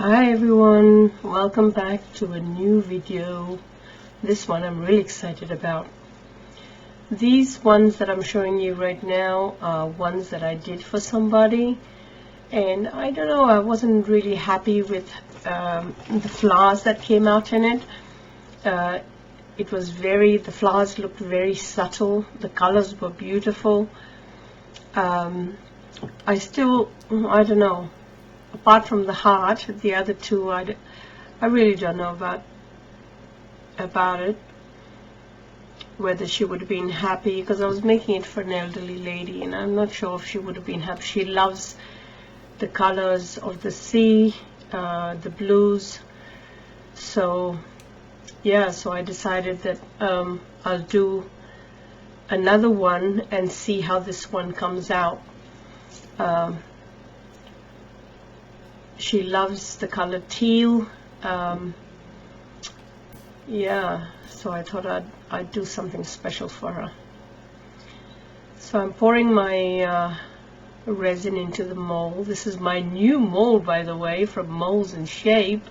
Hi everyone, welcome back to a new video. This one I'm really excited about. These ones that I'm showing you right now are ones that I did for somebody, and I don't know, I wasn't really happy with the flowers that came out in it. The flowers looked very subtle, the colors were beautiful. I don't know, apart from the heart, the other two I really don't know about it, whether she would have been happy, because I was making it for an elderly lady and I'm not sure if she would have been happy. She loves the colors of the sea, the blues. So yeah, so I decided that I'll do another one and see how this one comes out. She loves the color teal. Yeah, so I thought I'd do something special for her. So I'm pouring my resin into the mold. This is my new mold, by the way, from Molds and Shape,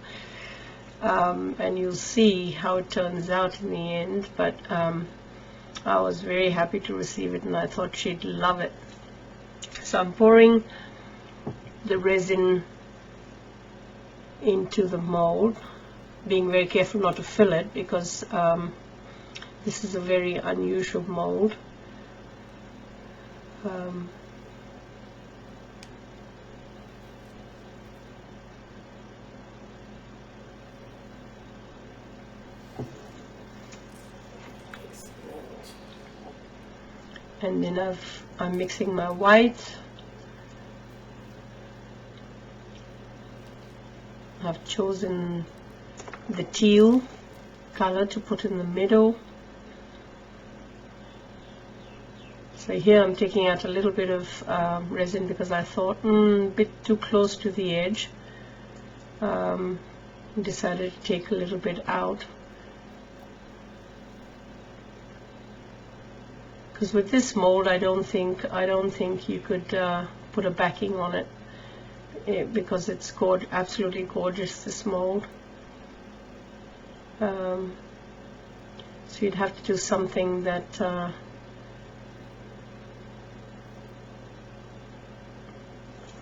and you'll see how it turns out in the end. But I was very happy to receive it and I thought she'd love it. So I'm pouring the resin into the mold, being very careful not to fill it, because this is a very unusual mold. And then I'm mixing my white. I've chosen the teal color to put in the middle. So here I'm taking out a little bit of resin because I thought a bit too close to the edge. Decided to take a little bit out, because with this mold I don't think you could put a backing on it. Because it's absolutely gorgeous, this mold. So you'd have to do something that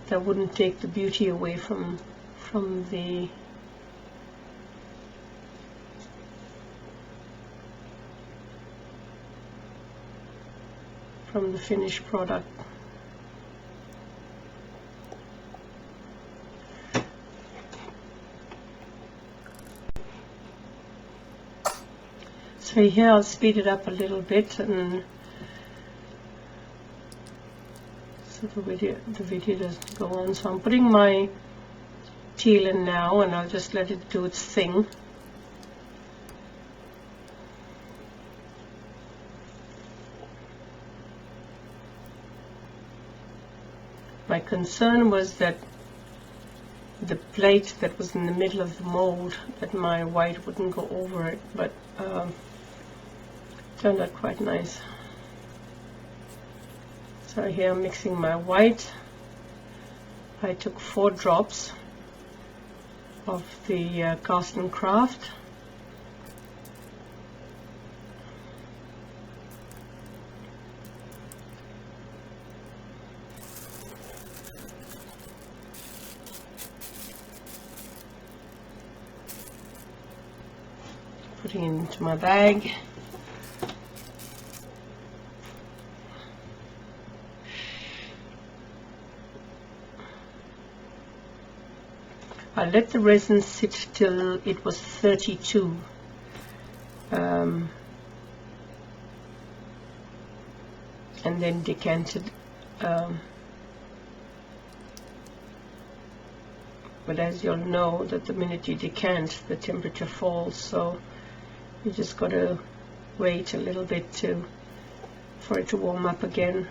that wouldn't take the beauty away from the finished product. So here I'll speed it up a little bit, and so the video doesn't go on. So I'm putting my teal in now, and I'll just let it do its thing. My concern was that the plate that was in the middle of the mold, that my white wouldn't go over it, but turned out quite nice. So here I'm mixing my white. I took 4 drops of the Cast and Craft. Putting it into my bag. I let the resin sit till it was 32. And then decanted. But as you'll know, that the minute you decant, the temperature falls, so you just got to wait a little bit for it to warm up again.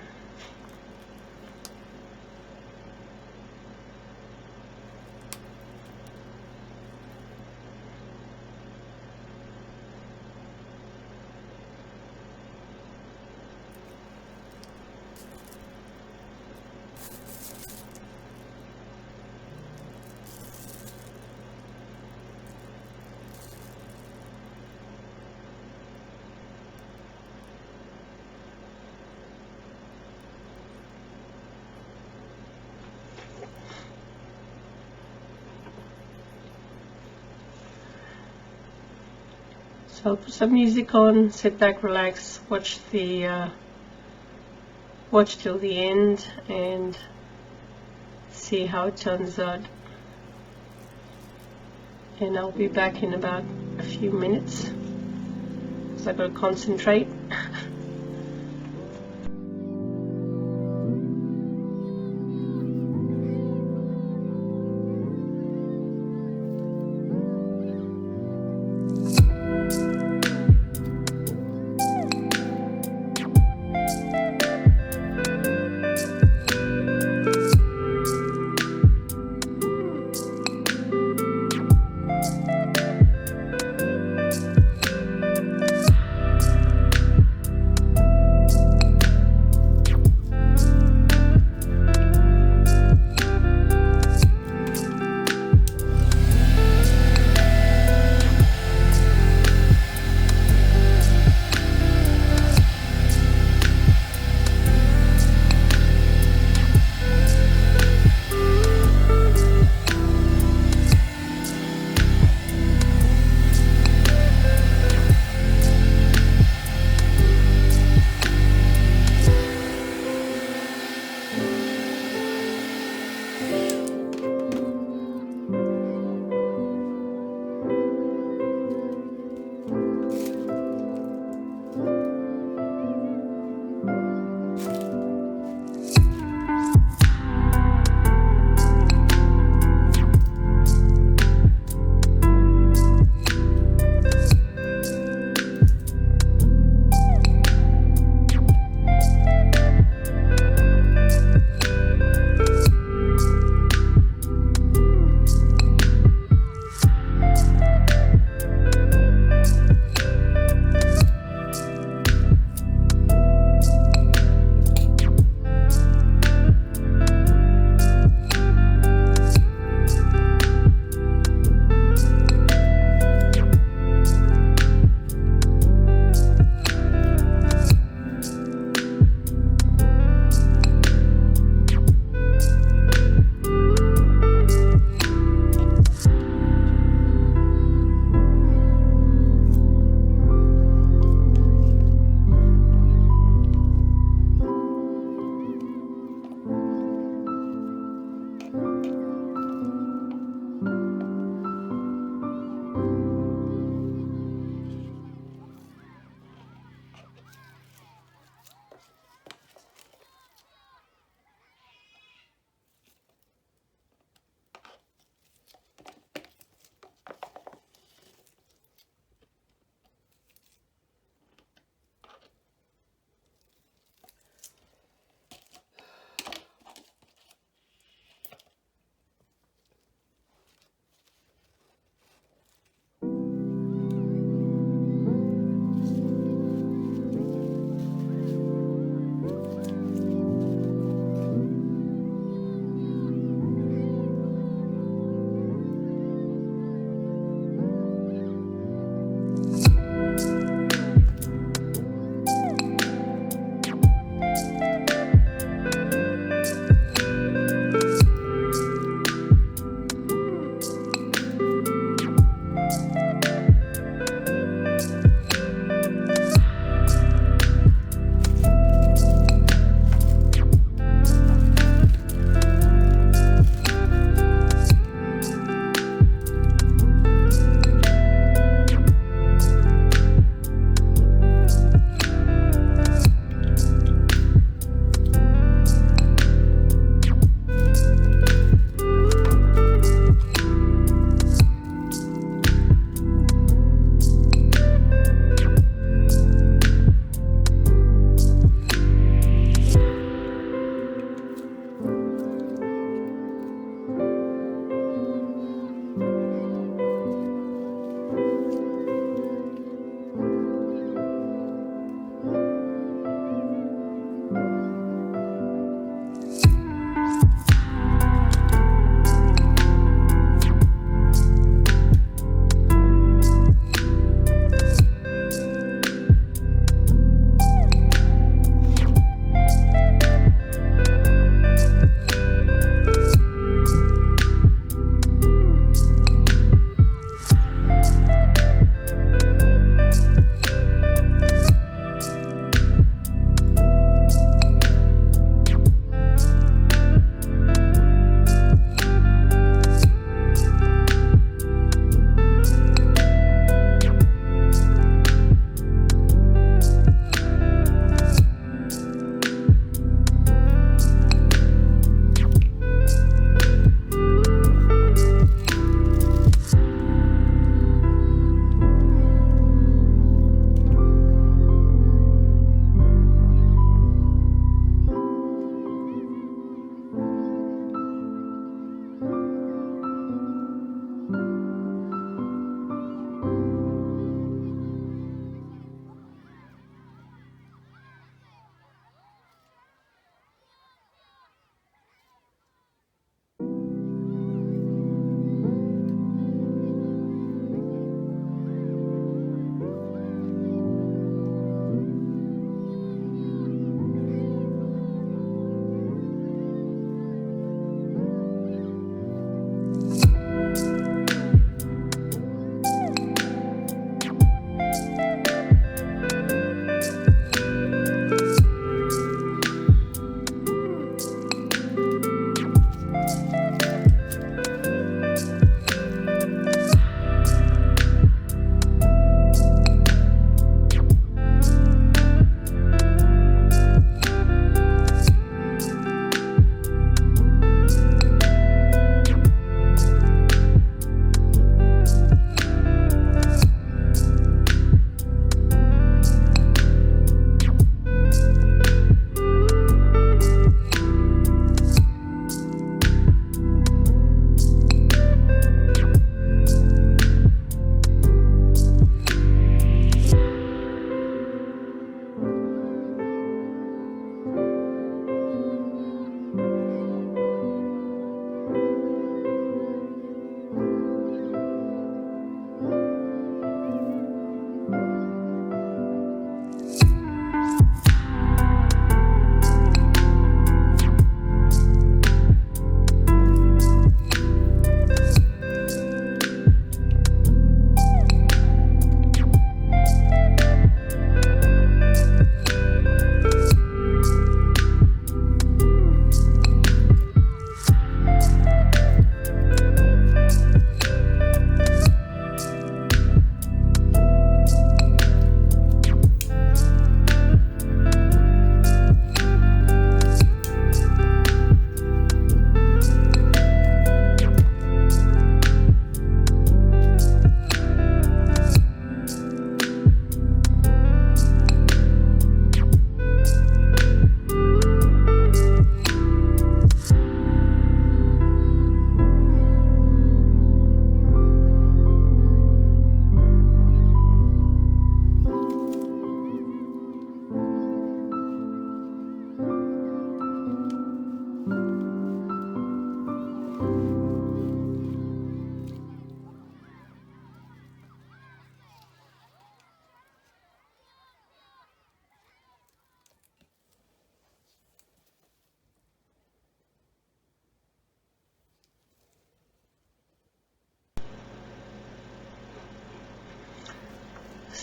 So I'll put some music on, sit back, relax, watch till the end and see how it turns out. And I'll be back in about a few minutes because I've got to concentrate.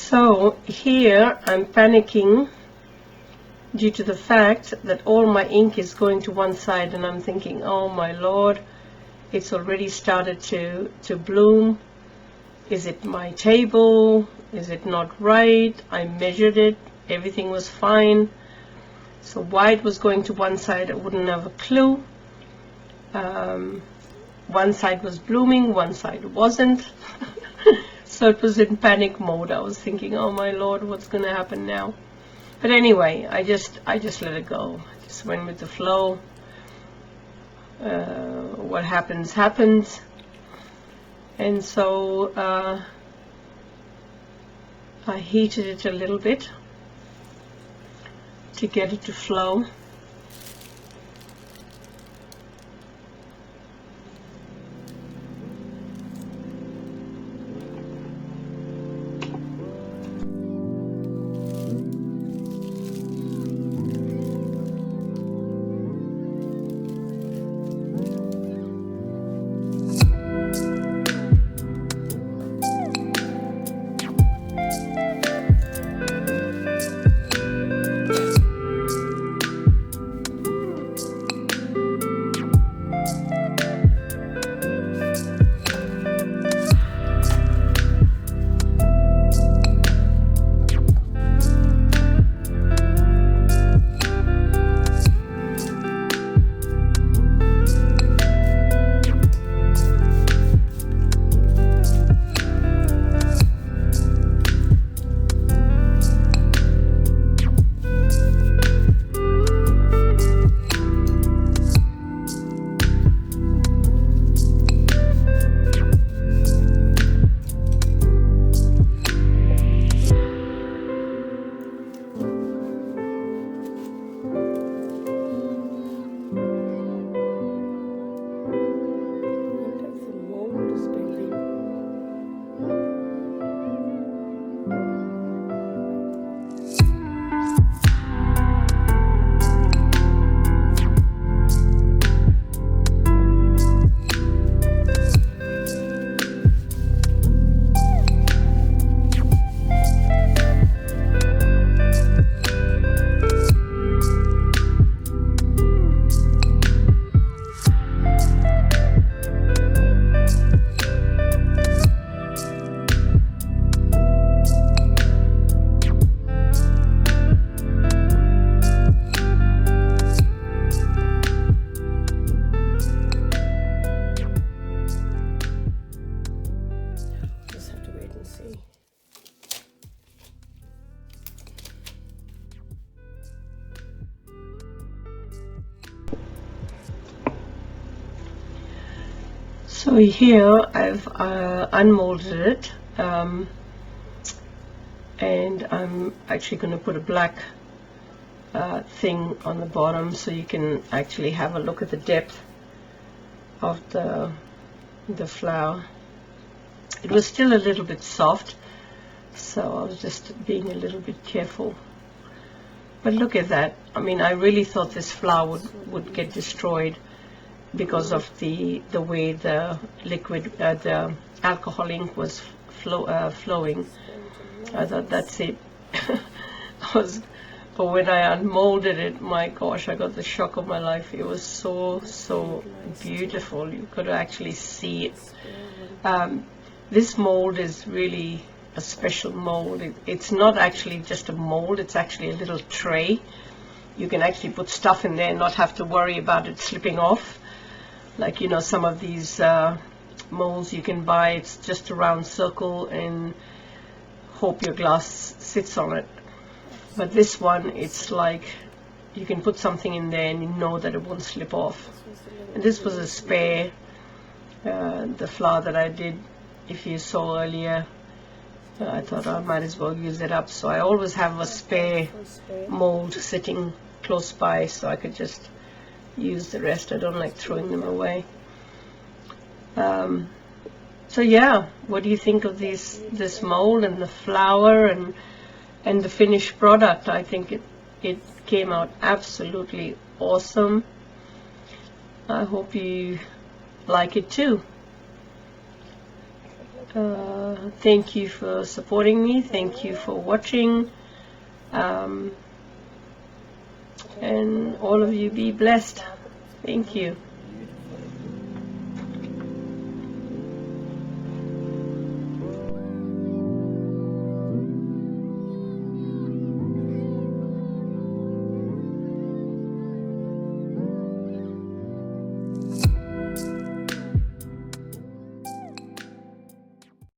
So here I'm panicking due to the fact that all my ink is going to one side, and I'm thinking, oh my lord, it's already started to bloom. Is it my table? Is it not right? I measured it, everything was fine. So why it was going to one side, I wouldn't have a clue. One side was blooming, one side wasn't. So it was in panic mode. I was thinking, oh my lord, what's going to happen now? But anyway, I just let it go. I just went with the flow. What happens, happens. And so I heated it a little bit to get it to flow. So here I've unmolded it, and I'm actually going to put a black thing on the bottom so you can actually have a look at the depth of the flower. It was still a little bit soft, so I was just being a little bit careful. But look at that. I mean, I really thought this flower would get destroyed because of the way the liquid, the alcohol ink was flowing. I thought, that's it. But when I unmolded it, my gosh, I got the shock of my life. It was so beautiful. You could actually see it. This mold is really a special mold. It's not actually just a mold, it's actually a little tray. You can actually put stuff in there and not have to worry about it slipping off. Like, you know, some of these molds you can buy, it's just a round circle and hope your glass sits on it. But this one, it's like you can put something in there and you know that it won't slip off. And this was a spare, the flower that I did, if you saw earlier. I thought I might as well use it up. So I always have a spare mold sitting close by so I could just use the rest. I don't like throwing them away. So yeah, what do you think of this mold and the flower and the finished product? I think it came out absolutely awesome. I hope you like it too. Thank you for supporting me. Thank you for watching. And all of you be blessed. Thank you.